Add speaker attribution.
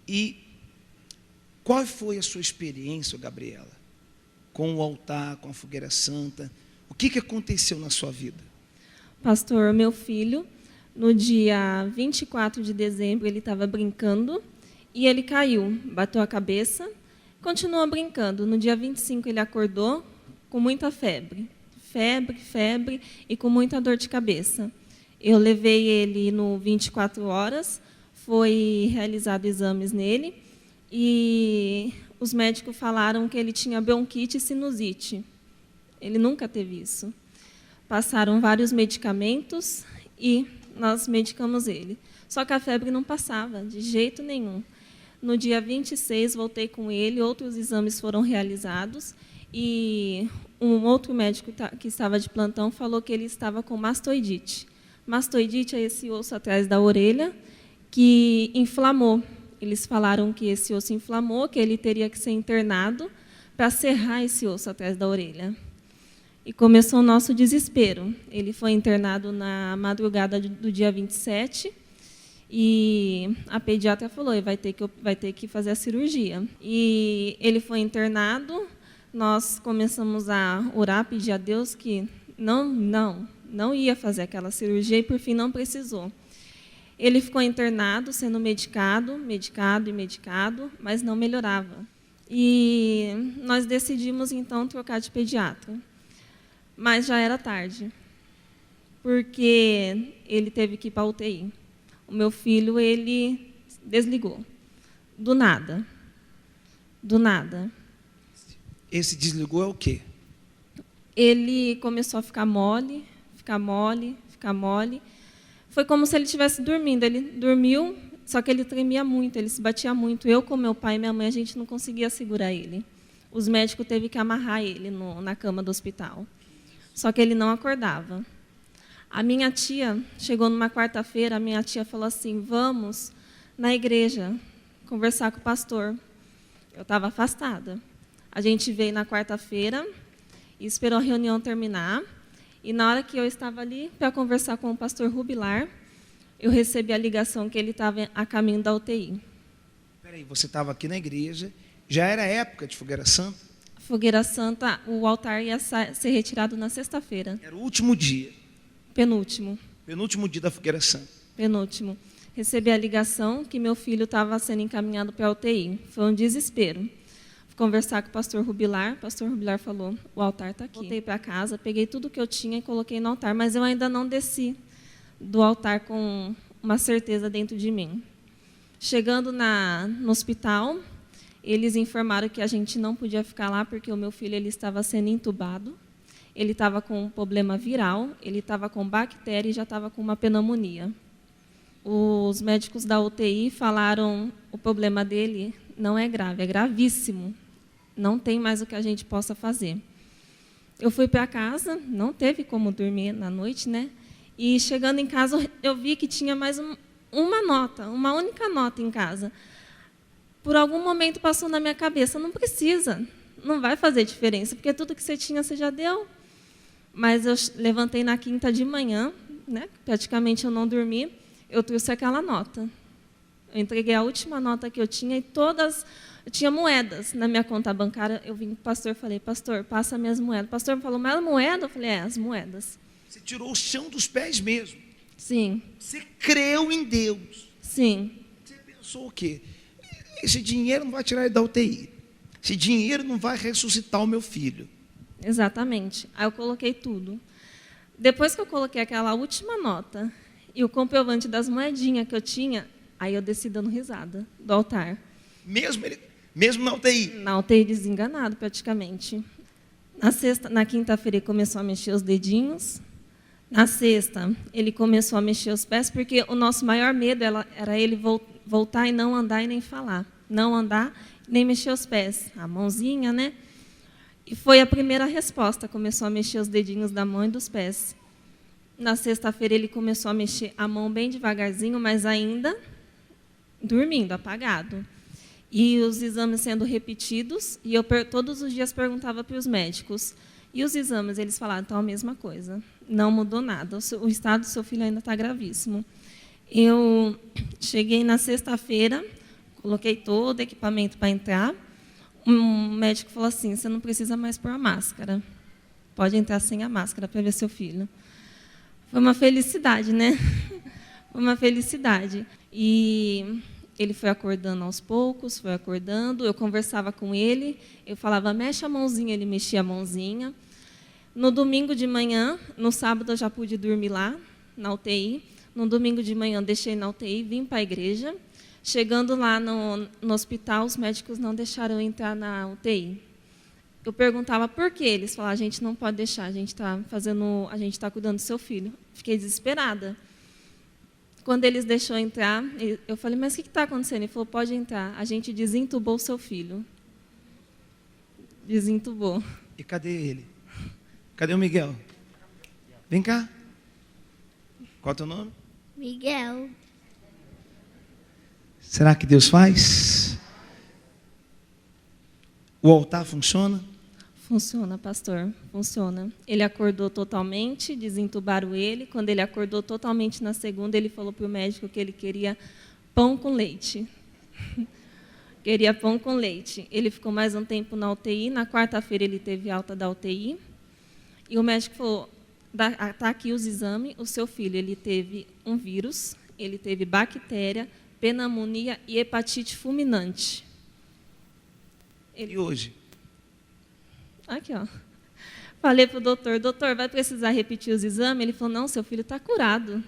Speaker 1: E qual foi a sua experiência, Gabriela, com o altar, com a fogueira santa? O que aconteceu na sua vida?
Speaker 2: Pastor, meu filho, no dia 24 de dezembro, ele estava brincando e ele caiu, bateu a cabeça, continuou brincando. No dia 25, ele acordou com muita febre, e com muita dor de cabeça. Eu levei ele no 24 horas, foi realizado exames nele e os médicos falaram que ele tinha bronquite e sinusite. Ele nunca teve isso. Passaram vários medicamentos e nós medicamos ele. Só que a febre não passava, de jeito nenhum. No dia 26, voltei com ele, outros exames foram realizados e um outro médico que estava de plantão falou que ele estava com mastoidite. Mastoidite é esse osso atrás da orelha que inflamou. Eles falaram que esse osso inflamou, que ele teria que ser internado para serrar esse osso atrás da orelha. E começou o nosso desespero. Ele foi internado na madrugada do dia 27 e a pediatra falou, vai ter que fazer a cirurgia. E ele foi internado, nós começamos a orar, pedir a Deus que não ia fazer aquela cirurgia e, por fim, não precisou. Ele ficou internado, sendo medicado, mas não melhorava. E nós decidimos, então, trocar de pediatra. Mas já era tarde, porque ele teve que ir para a UTI. O meu filho, ele desligou, do nada.
Speaker 1: Esse desligou é o quê?
Speaker 2: Ele começou a ficar mole. Foi como se ele estivesse dormindo. Ele dormiu, só que ele tremia muito, ele se batia muito. Eu, com meu pai e minha mãe, a gente não conseguia segurar ele. Os médicos teve que amarrar ele na cama do hospital. Só que ele não acordava. A minha tia, chegou numa quarta-feira, a minha tia falou assim, vamos na igreja conversar com o pastor. Eu estava afastada. A gente veio na quarta-feira e esperou a reunião terminar. E na hora que eu estava ali para conversar com o pastor Rubilar, eu recebi a ligação que ele estava a caminho da UTI.
Speaker 1: Peraí, você estava aqui na igreja, já era época de Fogueira Santa?
Speaker 2: Fogueira Santa, o altar ia ser retirado na sexta-feira.
Speaker 1: Era o último dia?
Speaker 2: Penúltimo.
Speaker 1: Penúltimo dia da Fogueira Santa?
Speaker 2: Penúltimo. Recebi a ligação que meu filho estava sendo encaminhado para a UTI. Foi um desespero. Fui conversar com o pastor Rubilar falou, o altar está aqui. Voltei para casa, peguei tudo que eu tinha e coloquei no altar, mas eu ainda não desci do altar com uma certeza dentro de mim. Chegando no hospital, eles informaram que a gente não podia ficar lá porque o meu filho ele estava sendo entubado, ele estava com um problema viral, ele estava com bactéria e já estava com uma pneumonia. Os médicos da UTI falaram o problema dele não é grave, é gravíssimo. Não tem mais o que a gente possa fazer. Eu fui para casa, não teve como dormir na noite, né? E chegando em casa, eu vi que tinha mais uma única nota em casa. Por algum momento passou na minha cabeça, não precisa, não vai fazer diferença, porque tudo que você tinha, você já deu. Mas eu levantei na quinta de manhã, né? Praticamente eu não dormi, eu trouxe aquela nota. Eu entreguei a última nota que eu tinha e eu tinha moedas na minha conta bancária. Eu vim para o pastor e falei, pastor, passa minhas moedas. O pastor me falou, mas a moeda? Eu falei, as moedas.
Speaker 1: Você tirou o chão dos pés mesmo?
Speaker 2: Sim.
Speaker 1: Você creu em Deus?
Speaker 2: Sim.
Speaker 1: Você pensou o quê? Esse dinheiro não vai tirar ele da UTI. Esse dinheiro não vai ressuscitar o meu filho.
Speaker 2: Exatamente. Aí eu coloquei tudo. Depois que eu coloquei aquela última nota e o comprovante das moedinhas que eu tinha, aí eu desci dando risada do altar.
Speaker 1: Mesmo na UTI?
Speaker 2: Na UTI desenganado, praticamente. Na quinta-feira, ele começou a mexer os dedinhos. Na sexta, ele começou a mexer os pés, porque o nosso maior medo era ele voltar e não andar e nem falar. Não andar, nem mexer os pés. A mãozinha, né? E foi a primeira resposta, começou a mexer os dedinhos da mão e dos pés. Na sexta-feira, ele começou a mexer a mão bem devagarzinho, mas ainda dormindo, apagado. E os exames sendo repetidos, e eu todos os dias perguntava para os médicos. E os exames, eles falaram, então, a mesma coisa. Não mudou nada, o estado do seu filho ainda está gravíssimo. Eu cheguei na sexta-feira, Coloquei todo o equipamento para entrar. Um médico falou assim, você não precisa mais pôr a máscara. Pode entrar sem a máscara para ver seu filho. Foi uma felicidade, né? Foi uma felicidade. E ele foi acordando aos poucos, foi acordando. Eu conversava com ele, eu falava, mexe a mãozinha, ele mexia a mãozinha. No domingo de manhã, no sábado eu já pude dormir lá, na UTI. No domingo de manhã, deixei na UTI, vim para a igreja. Chegando lá no hospital, os médicos não deixaram eu entrar na UTI. Eu perguntava por quê. Eles falaram, a gente não pode deixar, a gente está cuidando do seu filho. Fiquei desesperada. Quando eles deixaram entrar, eu falei, mas o que está acontecendo? Ele falou, pode entrar. A gente desentubou o seu filho. Desentubou.
Speaker 1: E cadê ele? Cadê o Miguel? Vem cá. Qual é o teu nome?
Speaker 3: Miguel.
Speaker 1: Será que Deus faz? O altar funciona?
Speaker 2: Funciona, pastor, funciona. Ele acordou totalmente, desentubaram ele. Quando ele acordou totalmente na segunda, ele falou para o médico que ele queria pão com leite. Queria pão com leite. Ele ficou mais um tempo na UTI. Na quarta-feira, ele teve alta da UTI. E o médico falou, está aqui os exames, o seu filho ele teve um vírus, ele teve bactéria, pneumonia e hepatite fulminante.
Speaker 1: E hoje?
Speaker 2: Aqui, ó. Falei para o doutor, vai precisar repetir os exames? Ele falou, não, seu filho está curado.